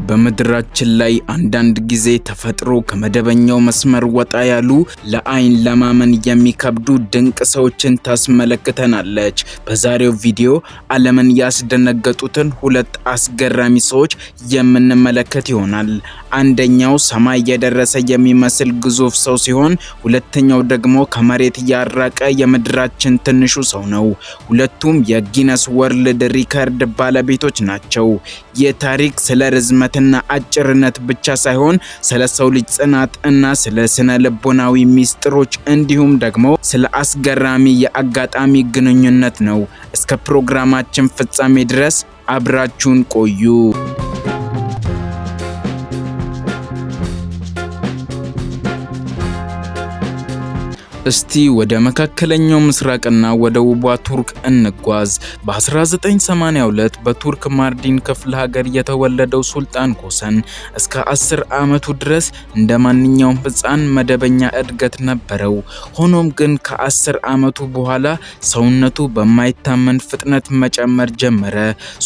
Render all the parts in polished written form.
በምድራችን ላይ አንዳንድ ጊዜ ተፈጥሮ ከመደበኛው መስመር ወጣ ያሉ ለአይን ለማመን የሚከብዱ ድንቅ ሰዎችን ታስመለክተናለች። በዛሬው ቪዲዮ ዓለምን ያስደነገጡትን ሁለት አስገራሚ ሰዎች የምንመለከት ይሆናል። አንደኛው ሰማይ የደረሰ የሚመስል ግዙፍ ሰው ሲሆን ሁለተኛው ደግሞ ከመሬት ያራቀ የምድራችን ትንሹ ሰው ነው። ሁለቱም የጊነስ ወርልድ ሪከርድ ባለቤቶች ናቸው። የታሪክ ስለ ርዝመትና አጭርነት ብቻ ሳይሆን ስለ ሰው ልጅ ጽናት እና ስለ ስነ ልቦናዊ ሚስጥሮች እንዲሁም ደግሞ ስለ አስገራሚ የአጋጣሚ ግንኙነት ነው። እስከ ፕሮግራማችን ፍጻሜ ድረስ አብራችሁን ቆዩ። እስቲ ወደ መካከለኛው ምስራቅና ወደ ውቧ ቱርክ እንጓዝ። በ1982 በቱርክ ማርዲን ክፍለ ሀገር የተወለደው ሱልጣን ኮሰን እስከ 10 ዓመቱ ድረስ እንደ ማንኛውም ሕፃን መደበኛ እድገት ነበረው። ሆኖም ግን ከ10 ዓመቱ በኋላ ሰውነቱ በማይታመን ፍጥነት መጨመር ጀመረ።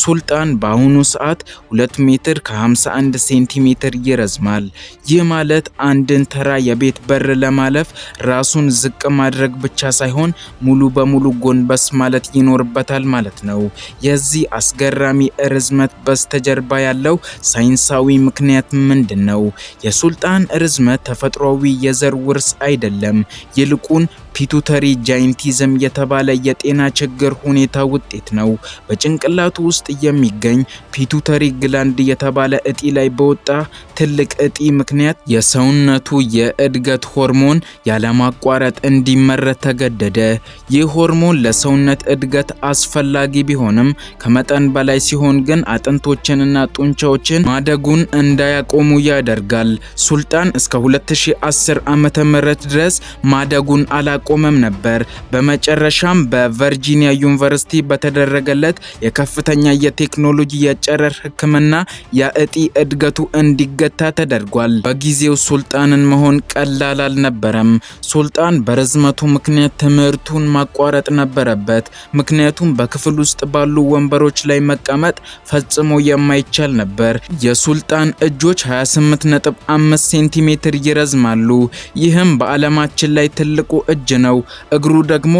ሱልጣን በአሁኑ ሰዓት 2 ሜትር ከ51 ሴንቲሜትር ይረዝማል። ይህ ማለት አንድን ተራ የቤት በር ለማለፍ ራሱን ዝቅ ማድረግ ብቻ ሳይሆን ሙሉ በሙሉ ጎንበስ ማለት ይኖርበታል ማለት ነው። የዚህ አስገራሚ ርዝመት በስተጀርባ ያለው ሳይንሳዊ ምክንያት ምንድነው? የሱልጣን ርዝመት ተፈጥሯዊ የዘር ውርስ አይደለም፣ ይልቁን ፒቱተሪ ጃይንቲዝም የተባለ የጤና ችግር ሁኔታ ውጤት ነው። በጭንቅላቱ ውስጥ የሚገኝ ፒቱተሪ ግላንድ የተባለ እጢ ላይ በወጣ ትልቅ እጢ ምክንያት የሰውነቱ የእድገት ሆርሞን ያለማቋረጥ እንዲመረት ተገደደ። ይህ ሆርሞን ለሰውነት እድገት አስፈላጊ ቢሆንም ከመጠን በላይ ሲሆን ግን አጥንቶችንና ጡንቻዎችን ማደጉን እንዳያቆሙ ያደርጋል። ሱልጣን እስከ 2010 ዓመተ ምህረት ድረስ ማደጉን አላቆመም ነበር። በመጨረሻም በቨርጂኒያ ዩኒቨርሲቲ በተደረገለት የከፍተኛ የቴክኖሎጂ የጨረር ሕክምና የእጢ እድገቱ እንዲገታ ተደርጓል። በጊዜው ሱልጣንን መሆን ቀላል አልነበረም። ሱልጣን በርዝመቱ ምክንያት ትምህርቱን ማቋረጥ ነበረበት። ምክንያቱም በክፍል ውስጥ ባሉ ወንበሮች ላይ መቀመጥ ፈጽሞ የማይቻል ነበር። የሱልጣን እጆች 28.5 ሴንቲሜትር ይረዝማሉ። ይህም በዓለማችን ላይ ትልቁ እጅ ነው። እግሩ ደግሞ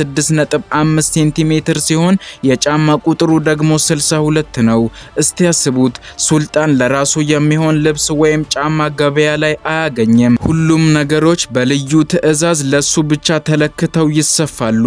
36.5 ሴንቲሜትር ሲሆን የጫማ ቁጥሩ ደግሞ 62 ነው። እስቲ ያስቡት፣ ሱልጣን ለራሱ የሚሆን ልብስ ወይም ጫማ ገበያ ላይ አያገኝም። ሁሉም ነገሮች በልዩ ትዕዛዝ ለሱ ብቻ ተለክተው ይሰፋሉ።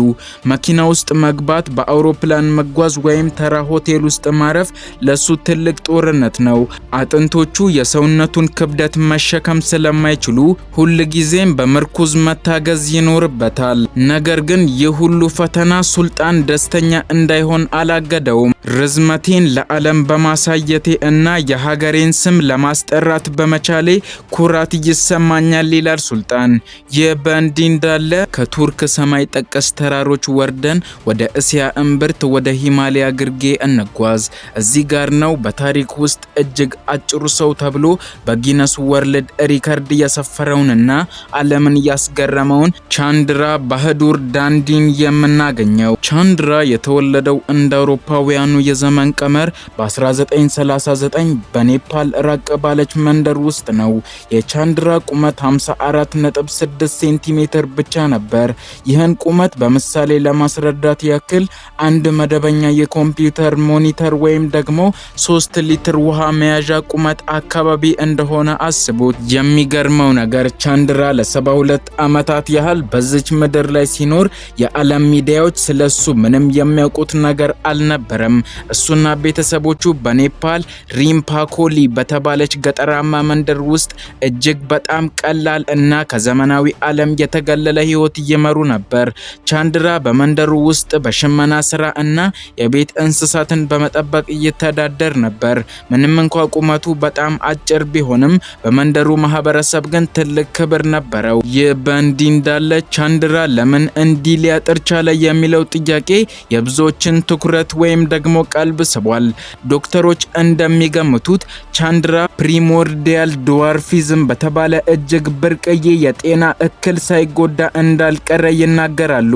መኪና ውስጥ መግባት፣ በአውሮፕላን መጓዝ ወይም ተራ ሆቴል ውስጥ ማረፍ ለሱ ትልቅ ጦርነት ነው። አጥንቶቹ የሰውነቱን ክብደት መሸከም ስለማይችሉ ሁልጊዜም በምርኩዝ መታገዝ ይኖርበታል። ነገር ግን ይህ ሁሉ ፈተና ሱልጣን ደስተኛ እንዳይሆን አላገደውም። ርዝመቴን ለዓለም በማሳየቴ እና የሀገሬን ስም ለማስጠራት በመቻሌ ኩራት ይሰማኛል ይላል ሱልጣን። ይህ በእንዲህ እንዳለ ከቱርክ ሰማይ ጠቀስ ተራሮች ወርደን ወደ እስያ እምብርት ወደ ሂማሊያ ግርጌ እንጓዝ። እዚህ ጋር ነው በታሪክ ውስጥ እጅግ አጭሩ ሰው ተብሎ በጊነስ ወርልድ ሪከርድ የሰፈረውንና ዓለምን ያስገረመውን ቻንድራ ባሃዱር ዳንዲን የምናገኘው። ቻንድራ የተወለደው እንደ አውሮፓውያኑ የዘመን ቀመር በ1939 በኔፓል ራቅ ባለች መንደር ውስጥ ነው። የቻንድራ ቁመት 54.6 ሴንቲሜትር ብቻ ነበር። ይህን ቁመት በምሳሌ ለማስረዳት ያክል አንድ መደበኛ የኮምፒውተር ሞኒተር ወይም ደግሞ 3 ሊትር ውሃ መያዣ ቁመት አካባቢ እንደሆነ አስቡት። የሚገርመው ነገር ቻንድራ ለ72 ዓመታት ያህል በዚች ምድር ላይ ሲኖር የዓለም ሚዲያዎች ስለሱ ምንም የሚያውቁት ነገር አልነበረም። እሱና ቤተሰቦቹ በኔፓል ሪምፓኮሊ በተባለች ገጠራማ መንደር ውስጥ እጅግ በጣም ቀላል እና ከዘመናዊ ዓለም የተገለለ ህይወት እየመሩ ነበር። ቻንድራ በመንደሩ ውስጥ በሽመና ስራ እና የቤት እንስሳትን በመጠበቅ ይተዳደር ነበር። ምንም እንኳ ቁመቱ በጣም አጭር ቢሆንም በመንደሩ ማህበረሰብ ግን ትልቅ ክብር ነበረው። ይህ በእንዲህ እንዳለ ቻንድራ ለምን እንዲህ ሊያጠር ቻለ የሚለው ጥያቄ የብዙዎችን ትኩረት ወይም ደግሞ ቀልብ ስቧል። ዶክተሮች እንደሚገምቱት ቻንድራ ፕሪሞርዲያል ድዋርፊዝም በተባለ እጅግ ብርቅዬ የጤና እክል ሳይጎዳ እንዳልቀረ ይናገራሉ።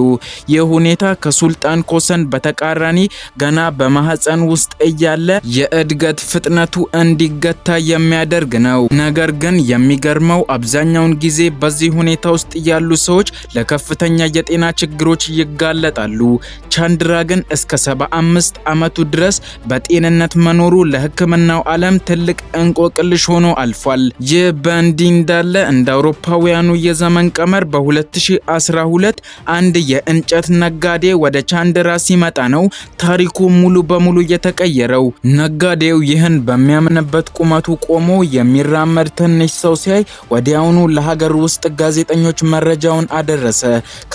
ይህ ሁኔታ ከሱልጣን ኮሰን በተቃራኒ ገና በማህፀን ውስጥ እያለ የእድገት ፍጥነቱ እንዲገታ የሚያደርግ ነው። ነገር ግን የሚገርመው አብዛኛውን ጊዜ በዚህ ሁኔታ ውስጥ ያሉ ሰዎች ለከፍተኛ የጤና ችግሮች ይጋለጣሉ። ቻንድራ ግን እስከ 75 ዓመቱ ድረስ በጤንነት መኖሩ ለሕክምናው ዓለም ትልቅ እንቆቅልሽ ሆኖ አልፏል። ይህ በእንዲህ እንዳለ እንደ አውሮፓውያኑ የዘመን ቀመር በ2012 አንድ የእንጨት ነጋዴ ወደ ቻንድራ ሲመጣ ነው ታሪኩ ሙሉ በሙሉ የተቀየረው። ነጋዴው ይህን በሚያምንበት ቁመቱ ቆሞ የሚራመድ ትንሽ ሰው ሲያይ ወዲያውኑ ለሀገር ውስጥ ጋዜጠኞች መረጃውን አደረሰ።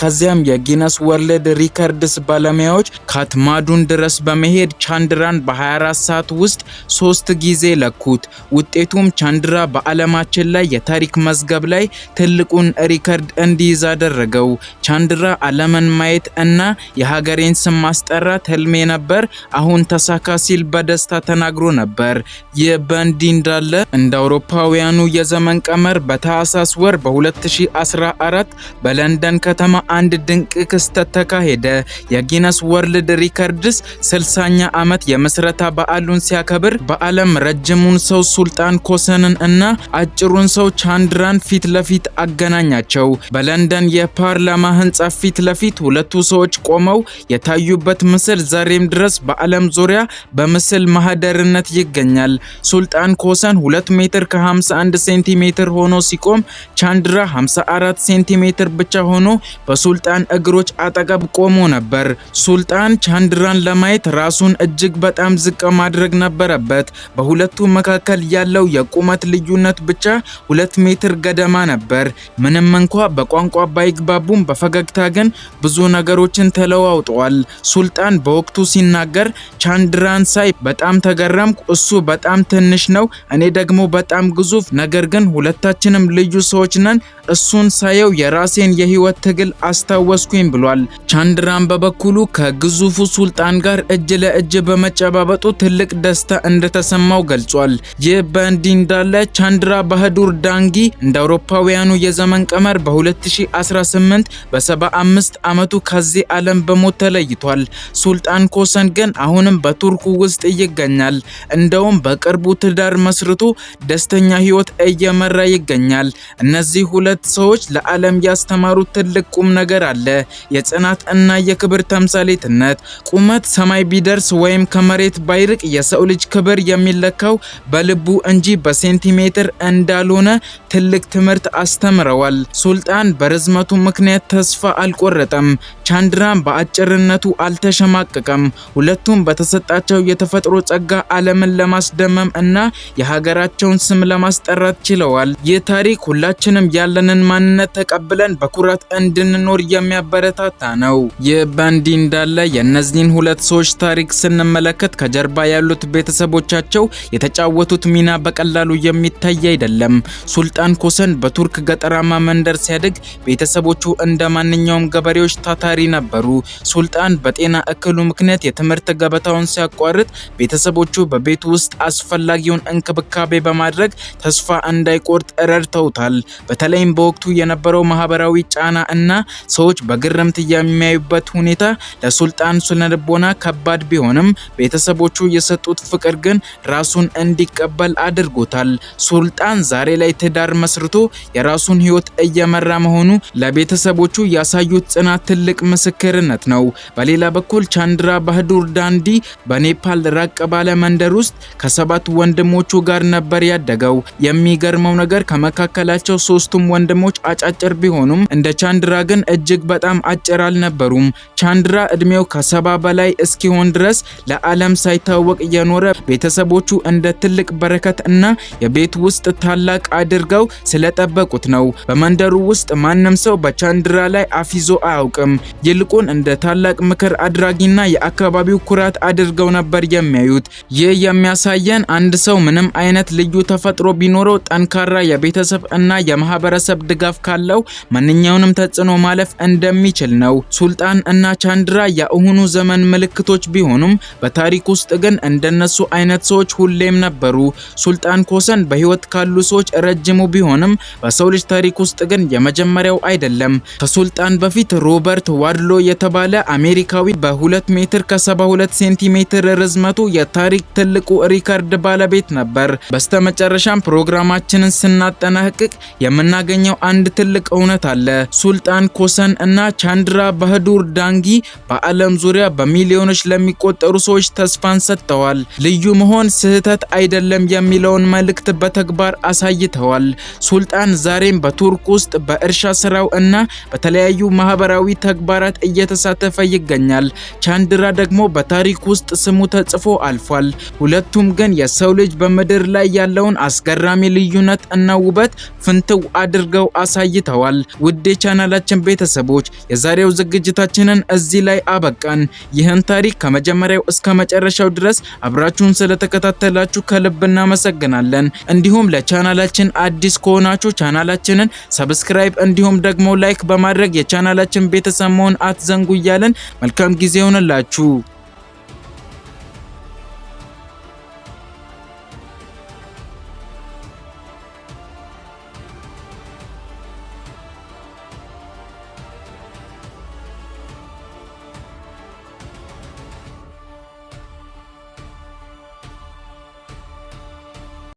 ከዚያም የጊነስ ወርልድ ሪከርድስ ባለሙያዎች ካትማዱን ድረስ በመሄድ ቻንድራን በ24 ሰዓት ውስጥ 3 ጊዜ ለኩት። ውጤቱም ቻንድራ በዓለማችን ላይ የታሪክ መዝገብ ላይ ትልቁን ሪከርድ እንዲይዝ አደረገው። ቻንድራ ዓለምን ማየት እና የሀገሬን ስም ማስጠራት ህልሜ ነበር፣ አሁን ተሳካ ሲል በደስታ ተናግሮ ነበር። ይህ በእንዲህ እንዳለ እንደ አውሮፓውያኑ የዘመን ቀመር በታህሳስ ወር በ2014 በለንደን ከተማ አንድ ድንቅ ክስተት ተካሄደ። የጊነስ ወርልድ ሪከርድስ 60ኛ ዓመት የምስረታ በዓሉን ሲያከብር በዓለም ረጅሙን ሰው ሱልጣን ኮሰንን እና አጭሩን ሰው ቻንድራን ፊት ለፊት አገናኛቸው። በለንደን የፓርላማ ህንጻ ፊት ለፊት ሁለቱ ሰዎች ቆመው የታዩበት ምስል ዛሬም ድረስ በዓለም ዙሪያ በምስል ማህደርነት ይገኛል። ሱልጣን ኮሰን 2 ሜትር ከ51 ሴንቲሜትር ሆኖ ሲቆም ቻንድራ 54 ሴንቲሜትር ብቻ ሆኖ በሱልጣን እግሮች አጠገብ ቆሞ ነበር። ሱልጣን ቻንድራን ለማየት ራሱን እጅግ በጣም ዝቅ ማድረግ ነበረበት። በሁለቱ መካከል ያለው የቁመት ልዩነት ብቻ 2 ሜትር ገደማ ነበር። ምንም እንኳ በቋንቋ ባይግባቡም በፈገግታ ግን ብዙ ነገሮችን ተለዋውጠዋል። ሱልጣን በወቅቱ ሲናገር ቻንድራን ሳይ በጣም ተገረምኩ። እሱ በጣም ትንሽ ነው፣ እኔ ደግሞ በጣም ግዙፍ፣ ነገር ግን ሁለታችንም ልዩ ሰዎች ነን። እሱን ሳየው የራሴን የህይወት ትግል አስታወስኩኝ ብሏል። ቻንድራን በበኩሉ ከግዙፉ ሱልጣን ጋር እጅ ለእጅ በመጨባበጡ ትልቅ ደስታ እንደተሰማው ገልጿል። ይህ በእንዲህ እንዳለ ቻንድራ ባሃዱር ዳንጊ እንደ አውሮፓውያኑ የዘመን ቀመር በ2018 በ75 ዓመቱ ከዚህ ዓለም በሞት ተለይቷል። ሱልጣን ኮሰን ግን አሁንም በቱርኩ ውስጥ ይገኛል። እንደውም በቅርቡ ትዳር መስርቶ ደስተኛ ህይወት እየመራ ይገኛል። እነዚህ ሁለት ሰዎች ለዓለም ያስተማሩት ትልቅ ቁም ነገር አለ፣ የጽናት እና የክብር ተምሳሌትነት። ቁመት ሰማይ ቢደርስ ወይም ከመሬት ባይርቅ የሰው ልጅ ክብር የሚለካው በልቡ እንጂ በሴንቲሜትር እንዳልሆነ ትልቅ ትምህርት አስተምረዋል። ሱልጣን በርዝመቱ ምክንያት ተስፋ አልቆረጠም። ቻንድራን በአጭርነቱ አልተሸማቀቀም። ሁለቱም በተሰጣቸው የተፈጥሮ ጸጋ ዓለምን ለማስደመም እና የሀገራቸውን ስም ለማስጠራት ችለዋል። ይህ ታሪክ ሁላችንም ያለንን ማንነት ተቀብለን በኩራት እንድንኖር የሚያበረታታ ነው። ይህ በእንዲህ እንዳለ የእነዚህን ሁለት ሰዎች ታሪክ ስንመለከት ከጀርባ ያሉት ቤተሰቦቻቸው የተጫወቱት ሚና በቀላሉ የሚታይ አይደለም። ሱልጣን ኮሰን በቱርክ ገጠራማ መንደር ሲያድግ ቤተሰቦቹ እንደ ማንኛውም ገበሬዎች ታታሪ ነበሩ። ሱልጣን በጤና እክሉ ምክንያት የትምህርት ገበታውን ሲያቋርጥ ቤተሰቦቹ በቤቱ ውስጥ አስፈላጊውን እንክብካቤ በማድረግ ተስፋ እንዳይቆርጥ ረድተውታል። በተለይም በወቅቱ የነበረው ማህበራዊ ጫና እና ሰዎች በግርምት የሚያዩበት ሁኔታ ለሱልጣን ስነልቦና ከባድ ቢሆንም ቤተሰቦቹ የሰጡት ፍቅር ግን ራሱን እንዲቀበል አድርጎታል። ሱልጣን ዛሬ ላይ ትዳር መስርቶ የራሱን ህይወት እየመራ መሆኑ ለቤተሰቦቹ ያሳዩት ጽናት ትልቅ ምስክርነት ነው። በሌላ በኩል ቻንድራ ባሃዱር ዳንዲ በኔፓል ራቅ ባለ መንደር ውስጥ ከ7 ወንድሞቹ ጋር ነበር ያደገው። የሚገርመው ነገር ከመካከላቸው 3ቱም ወንድሞች አጫጭር ቢሆኑም እንደ ቻንድራ ግን እጅግ በጣም አጭር አልነበሩም። ቻንድራ እድሜው ከ70 በላይ እስኪሆን ድረስ ለዓለም ሳይታወቅ የኖረ ቤተሰቦቹ እንደ ትልቅ በረከት እና የቤት ውስጥ ታላቅ አድርገው ስለጠበቁት ነው። በመንደሩ ውስጥ ማንም ሰው በቻንድራ ላይ አፊዞ አያውቅም። ይልቁን እንደ ታላቅ ምክር አድራጊና የአካባቢው ኩራት አድርገው ነበር የሚያዩት። ይህ የሚያሳየን አንድ ሰው ምንም አይነት ልዩ ተፈጥሮ ቢኖረው ጠንካራ የቤተሰብ እና የማህበረሰብ ማህበረሰብ ድጋፍ ካለው ማንኛውንም ተጽዕኖ ማለፍ እንደሚችል ነው። ሱልጣን እና ቻንድራ የአሁኑ ዘመን ምልክቶች ቢሆኑም በታሪክ ውስጥ ግን እንደነሱ አይነት ሰዎች ሁሌም ነበሩ። ሱልጣን ኮሰን በህይወት ካሉ ሰዎች ረጅሙ ቢሆንም በሰው ልጅ ታሪክ ውስጥ ግን የመጀመሪያው አይደለም። ከሱልጣን በፊት ሮበርት ዋድሎ የተባለ አሜሪካዊ በ2 ሜትር ከ72 ሴንቲሜትር ርዝመቱ የታሪክ ትልቁ ሪካርድ ባለቤት ነበር። በስተመጨረሻም ፕሮግራማችንን ስናጠናቅቅ የምናገኘው አንድ ትልቅ እውነት አለ። ሱልጣን ኮሰን እና ቻንድራ በህዱር ዳንጊ በዓለም ዙሪያ በሚሊዮኖች ለሚቆጠሩ ሰዎች ተስፋን ሰጥተዋል። ልዩ መሆን ስህተት አይደለም የሚለውን መልእክት በተግባር አሳይተዋል። ሱልጣን ዛሬም በቱርክ ውስጥ በእርሻ ስራው እና በተለያዩ ማህበራዊ ተግባራት እየተሳተፈ ይገኛል። ቻንድራ ደግሞ በታሪክ ውስጥ ስሙ ተጽፎ አልፏል። ሁለቱም ግን የሰው ልጅ በምድር ላይ ያለውን አስገራሚ ልዩነት እና ውበት ፍንትው አድርገው አሳይተዋል። ውድ የቻናላችን ቤተሰቦች የዛሬው ዝግጅታችንን እዚህ ላይ አበቃን። ይህን ታሪክ ከመጀመሪያው እስከ መጨረሻው ድረስ አብራችሁን ስለተከታተላችሁ ከልብ እናመሰግናለን። እንዲሁም ለቻናላችን አዲስ ከሆናችሁ ቻናላችንን ሰብስክራይብ እንዲሁም ደግሞ ላይክ በማድረግ የቻናላችን ቤተሰብ መሆን አትዘንጉ እያለን መልካም ጊዜ ይሁንላችሁ።